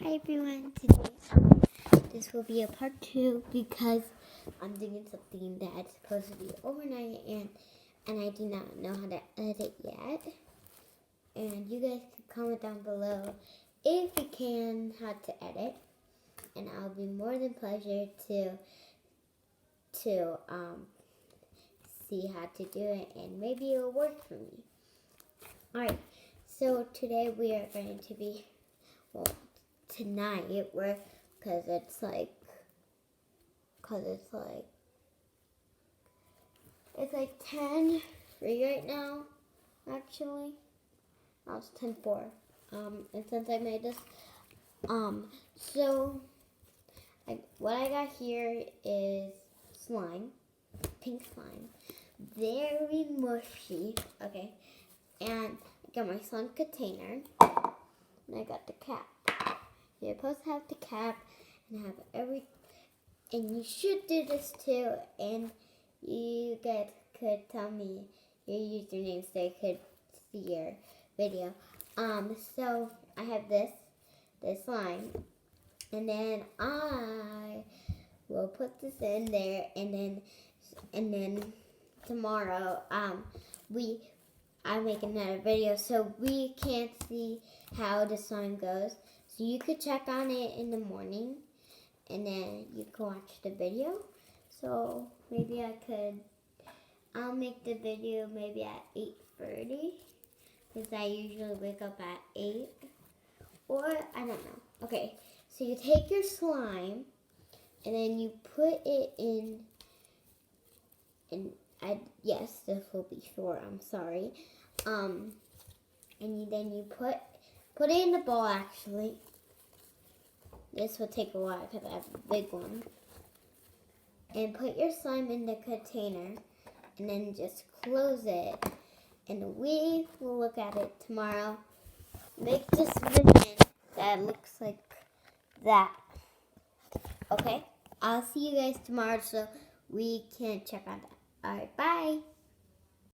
Hi everyone, today this will be a part 2 because I'm doing something that's supposed to be overnight and I do not know how to edit yet. And you guys can comment down below if you can how to edit, and I'll be more than pleasure to see how to do it, and maybe it'll work for me. Alright, so today we are going to be, tonight we're, because it's like 10:03 right now, actually. No, it's 10:04. And since I made this, what I got here is slime, pink slime, very mushy, okay, and I got my slime container, and I got the cap. You're supposed to have the cap and have and you should do this too, and you guys could tell me your username so I could see your video. So I have this slime, and then I will put this in there, and then tomorrow I make another video so we can't see how the slime goes. So you could check on it in the morning, and then you can watch the video. So maybe I'll make the video maybe at 8:30, because I usually wake up at 8, or I don't know. Okay, so you take your slime, and then you put it in, yes, this will be short, I'm sorry. And then you put it in the bowl, actually. This will take a while because I have a big one. And put your slime in the container, and then just close it. And we will look at it tomorrow. Make this vision that looks like that. Okay? I'll see you guys tomorrow so we can check on that. Alright, bye.